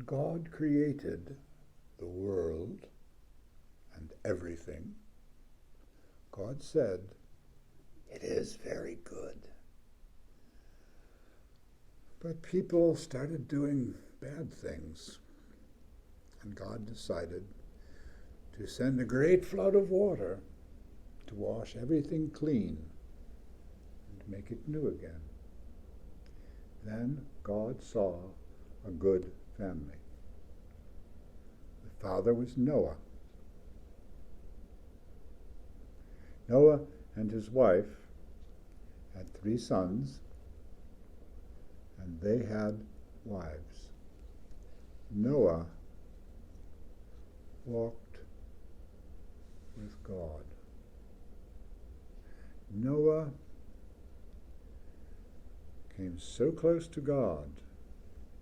God created the world and everything, God said, "It is very good." But people started doing bad things, and God decided to send a great flood of water to wash everything clean and make it new again. Then God saw a good family. The father was Noah. Noah and his wife had 3 sons, and they had wives. Noah walked with God. Noah came so close to God,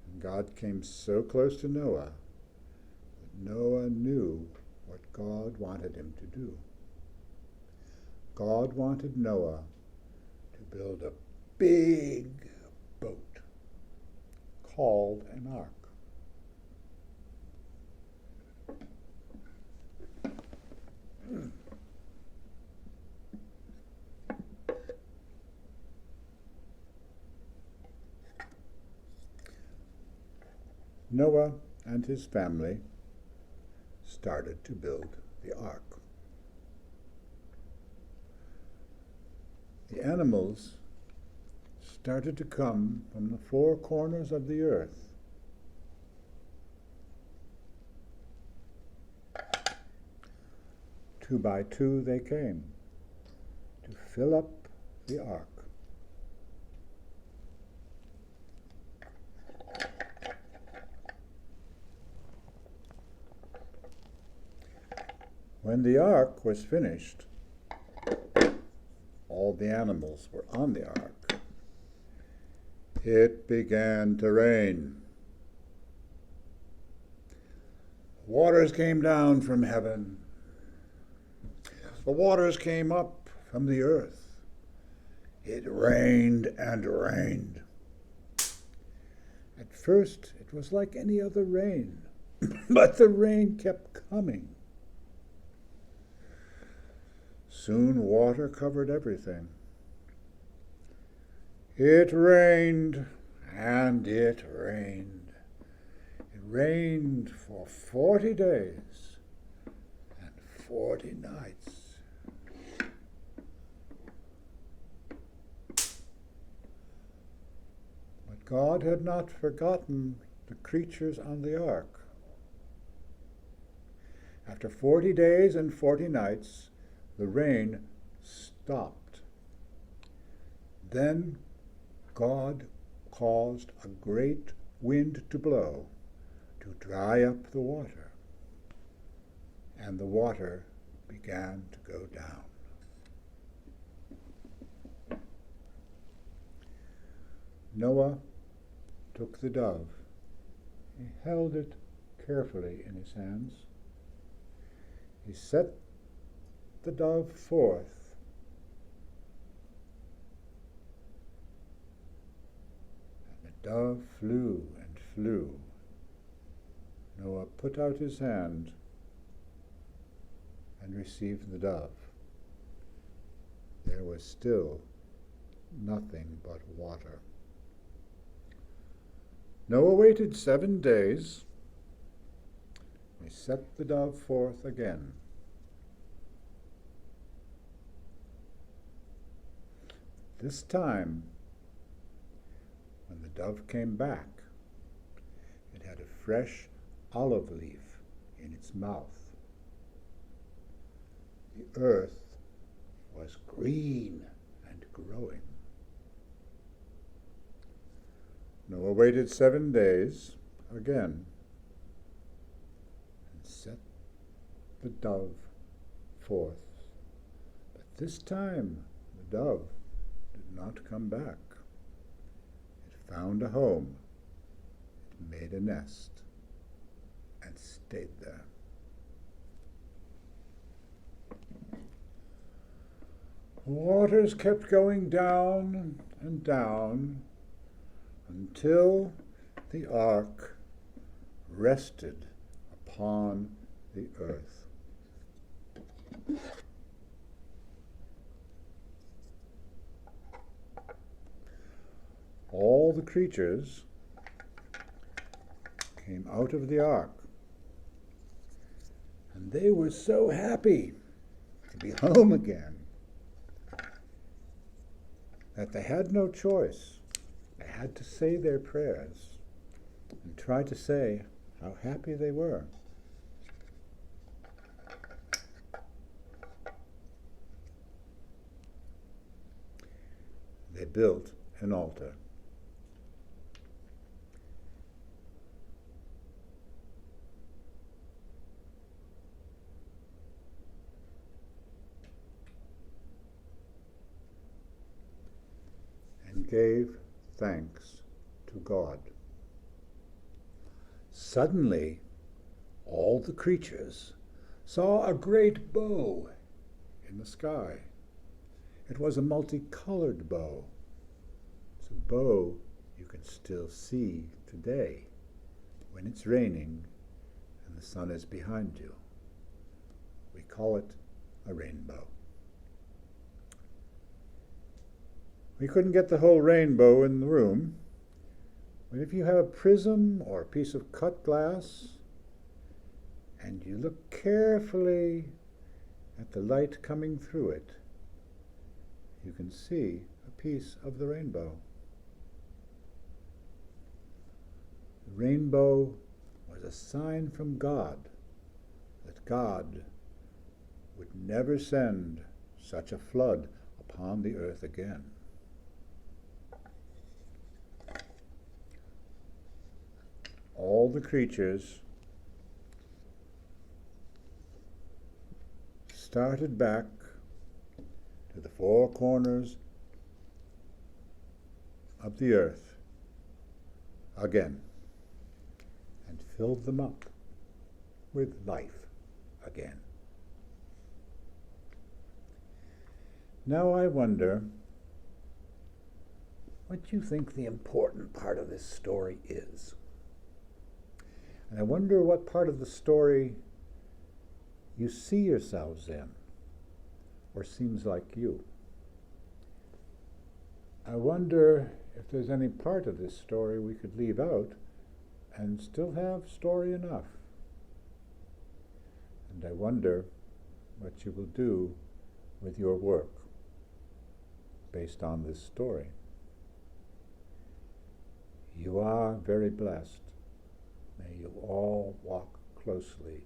and God came so close to Noah, that Noah knew what God wanted him to do. God wanted Noah to build a big boat called an ark. Noah and his family started to build the ark. The animals started to come from the 4 corners of the earth. Two by two they came to fill up the ark. When the ark was finished, all the animals were on the ark. It began to rain. Waters came down from heaven. The waters came up from the earth. It rained and rained. At first, it was like any other rain, but the rain kept coming. Soon water covered everything. It rained and it rained. It rained for 40 days and 40 nights. But God had not forgotten the creatures on the ark. After 40 days and 40 nights, the rain stopped. Then God caused a great wind to blow to dry up the water, and the water began to go down. Noah took the dove. He held it carefully in his hands. He set the dove forth, and the dove flew and flew. Noah put out his hand and received the dove. There was still nothing but water. Noah waited 7 days. He set the dove forth again. This time, when the dove came back, it had a fresh olive leaf in its mouth. The earth was green and growing. Noah waited 7 days again and set the dove forth. But this time the dove did not come back. It found a home. It made a nest and stayed there. The waters kept going down and down until the ark rested upon the earth. All the creatures came out of the ark, and they were so happy to be home again that they had no choice. They had to say their prayers and try to say how happy they were. They built an altar. And gave thanks to God. Suddenly, all the creatures saw a great bow in the sky. It was a multicolored bow. It's a bow you can still see today when it's raining and the sun is behind you. We call it a rainbow. We couldn't get the whole rainbow in the room, but if you have a prism or a piece of cut glass and you look carefully at the light coming through it, you can see a piece of the rainbow. The rainbow was a sign from God that God would never send such a flood upon the earth again. All the creatures started back to the four corners of the earth again and filled them up with life again. Now I wonder what you think the important part of this story is. And I wonder what part of the story you see yourselves in, or seems like you. I wonder if there's any part of this story we could leave out and still have story enough. And I wonder what you will do with your work based on this story. You are very blessed. May you all walk closely